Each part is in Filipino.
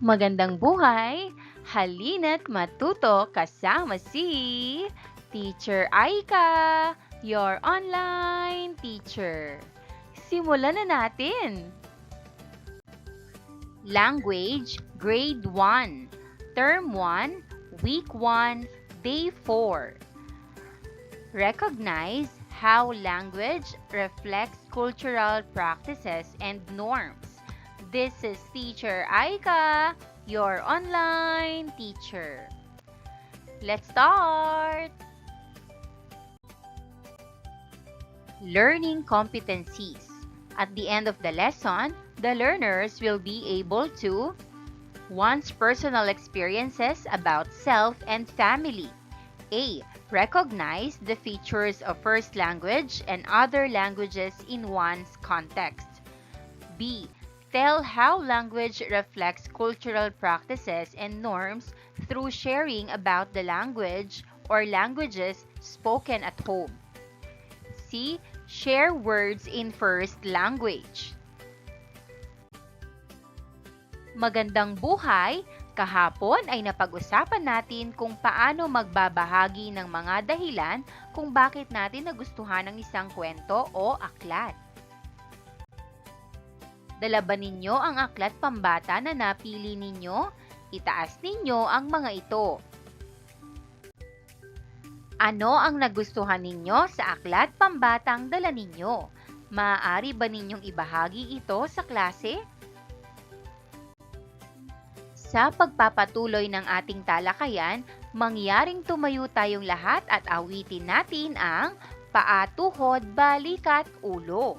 Magandang buhay! Halina't matuto kasama si Teacher Aika, your online teacher. Simulan na natin! Language, Grade 1, Term 1, Week 1, Day 4. Recognize how language reflects cultural practices and norms. This is Teacher Aika, your online teacher. Let's start! Learning competencies. At the end of the lesson, the learners will be able to one's personal experiences about self and family. A. Recognize the features of first language and other languages in one's context. B. Tell how language reflects cultural practices and norms through sharing about the language or languages spoken at home. C. Share words in first language. Magandang buhay! Kahapon ay napag-usapan natin kung paano magbabahagi ng mga dahilan kung bakit natin nagustuhan ang isang kwento o aklat. Dala ba ninyo ang aklat pambata na napili ninyo? Itaas ninyo ang mga ito. Ano ang nagustuhan ninyo sa aklat pambatang dala ninyo? Maaari ba ninyong ibahagi ito sa klase? Sa pagpapatuloy ng ating talakayan, mangyaring tumayo tayong lahat at awitin natin ang paa, tuhod, balikat, ulo.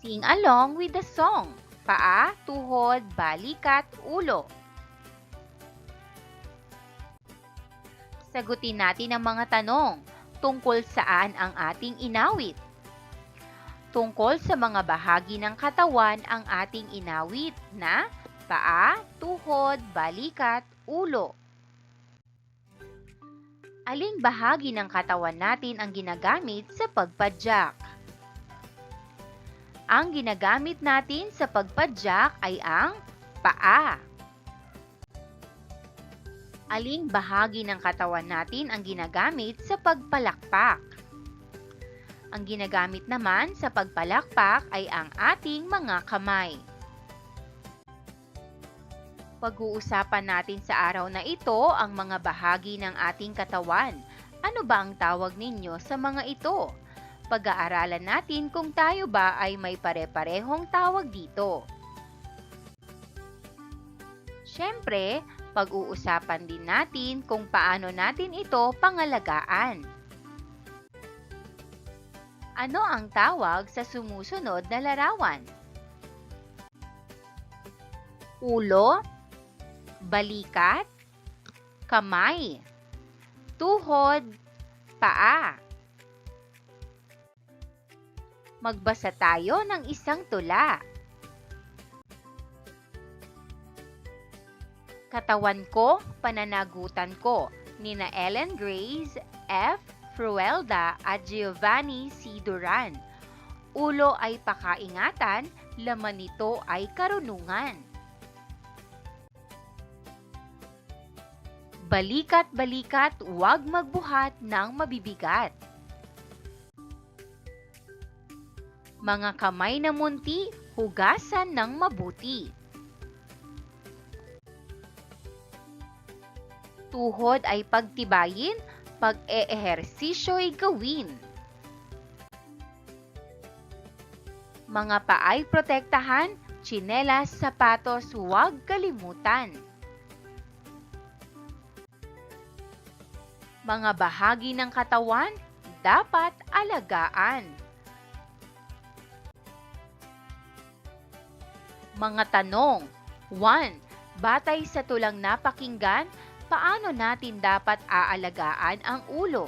Sing along with the song. Paa, tuhod, balikat, ulo. Sagutin natin ang mga tanong. Tungkol saan ang ating inawit? Tungkol sa mga bahagi ng katawan ang ating inawit na paa, tuhod, balikat, ulo. Aling bahagi ng katawan natin ang ginagamit sa pagpadyak? Ang ginagamit natin sa pagpadyak ay ang paa. Aling bahagi ng katawan natin ang ginagamit sa pagpalakpak? Ang ginagamit naman sa pagpalakpak ay ang ating mga kamay. Pag-uusapan natin sa araw na ito ang mga bahagi ng ating katawan. Ano ba ang tawag ninyo sa mga ito? Pag-aaralan natin kung tayo ba ay may pare-parehong tawag dito. Siyempre, pag-uusapan din natin kung paano natin ito pangalagaan. Ano ang tawag sa sumusunod na larawan? Ulo, balikat, kamay, tuhod, paa. Magbasa tayo ng isang tula. Katawan ko, pananagutan ko, nina Ellen Grace, F. Fruelda at Giovanni C. Duran. Ulo ay pakaingatan, laman nito ay karunungan. Balikat-balikat, huwag magbuhat ng mabibigat. Mga kamay na munti, hugasan ng mabuti. Tuhod ay pagtibayin, pag-eehersisyo'y gawin. Mga paay protektahan, tsinelas, sapatos, huwag kalimutan. Mga bahagi ng katawan, dapat alagaan. Mga tanong. 1. Batay sa tulang napakinggan, paano natin dapat aalagaan ang ulo?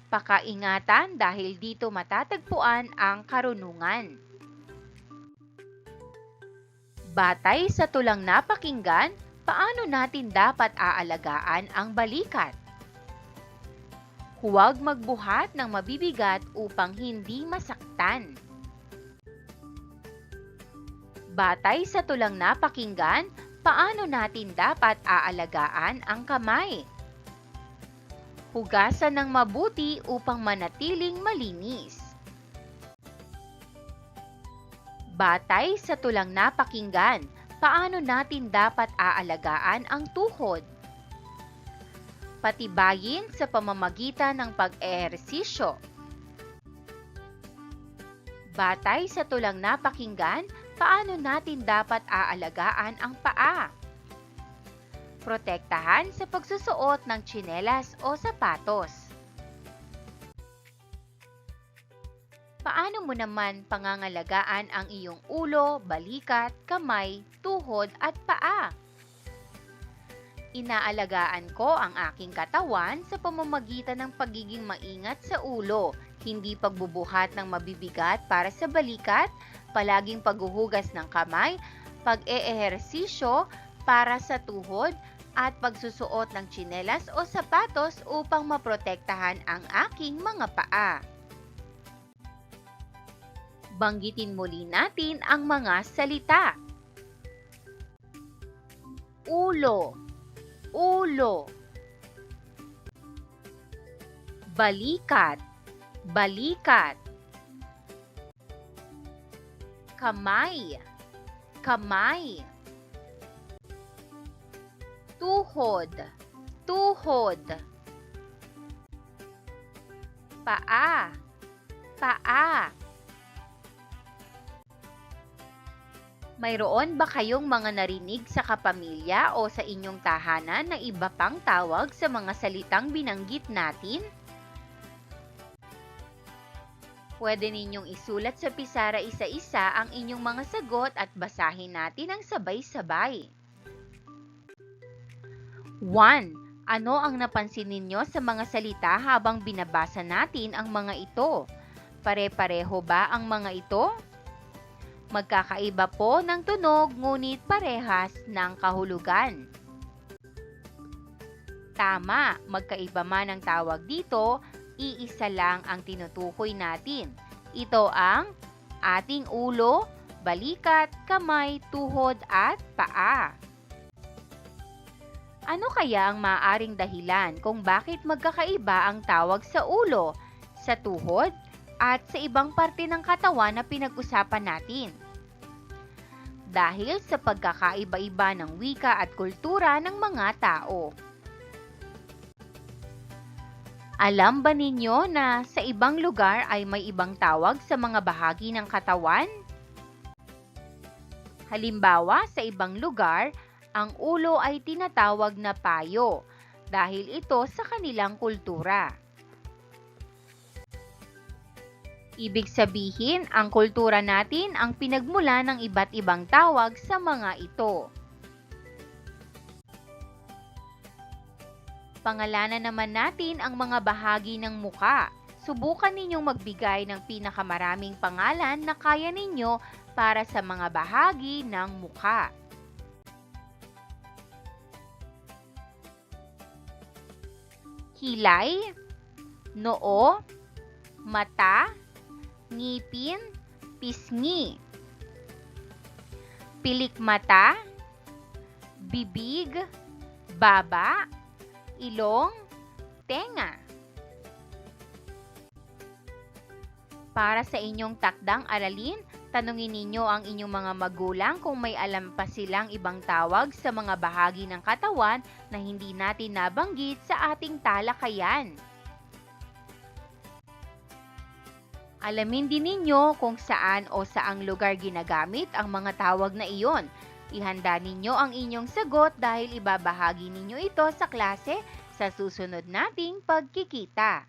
Pakaingatan dahil dito matatagpuan ang karunungan. Batay sa tulang napakinggan, paano natin dapat aalagaan ang balikat? Huwag magbuhat ng mabibigat upang hindi masaktan. Batay sa tulang napakinggan, paano natin dapat aalagaan ang kamay? Hugasan ng mabuti upang manatiling malinis. Batay sa tulang napakinggan, paano natin dapat aalagaan ang tuhod? Patibayin sa pamamagitan ng pag-ehersisyo. Batay sa tulang napakinggan, paano natin dapat aalagaan ang paa? Protektahan sa pagsusuot ng tsinelas o sapatos. Paano mo naman pangangalagaan ang iyong ulo, balikat, kamay, tuhod at paa? Inaalagaan ko ang aking katawan sa pamamagitan ng pagiging maingat sa ulo, hindi pagbubuhat ng mabibigat para sa balikat, palaging paghuhugas ng kamay, pag-eehersisyo para sa tuhod, at pagsusuot ng tsinelas o sapatos upang maprotektahan ang aking mga paa. Banggitin muli natin ang mga salita. Ulo, ulo. Balikat, balikat. Kamay, kamay. Tuhod, tuhod. Paa, paa. Mayroon ba kayong mga narinig sa kapamilya o sa inyong tahanan na iba pang tawag sa mga salitang binanggit natin? Pwede ninyong isulat sa pisara isa-isa ang inyong mga sagot at basahin natin ang sabay-sabay. 1. Ano ang napansin ninyo sa mga salita habang binabasa natin ang mga ito? Pare-pareho ba ang mga ito? Magkakaiba po ng tunog ngunit parehas ng kahulugan. Tama, magkaiba man ang tawag dito, iisa lang ang tinutukoy natin. Ito ang ating ulo, balikat, kamay, tuhod at paa. Ano kaya ang maaaring dahilan kung bakit magkakaiba ang tawag sa ulo, sa tuhod, at sa ibang parte ng katawan na pinag-usapan natin? Dahil sa pagkakaiba-iba ng wika at kultura ng mga tao. Alam ba ninyo na sa ibang lugar ay may ibang tawag sa mga bahagi ng katawan? Halimbawa, sa ibang lugar, ang ulo ay tinatawag na payo dahil ito sa kanilang kultura. Ibig sabihin, ang kultura natin ang pinagmula ng iba't ibang tawag sa mga ito. Pangalanan naman natin ang mga bahagi ng muka. Subukan ninyong magbigay ng pinakamaraming pangalan na kaya ninyo para sa mga bahagi ng muka. Kilay, noo, mata, ngipin, pisngi. Pilikmata, bibig, baba, ilong, tenga. Para sa inyong takdang aralin, tanungin ninyo ang inyong mga magulang kung may alam pa silang ibang tawag sa mga bahagi ng katawan na hindi natin nabanggit sa ating talakayan. Alamin din ninyo kung saan o saang lugar ginagamit ang mga tawag na iyon. Ihanda ninyo ang inyong sagot dahil ibabahagi ninyo ito sa klase sa susunod nating pagkikita.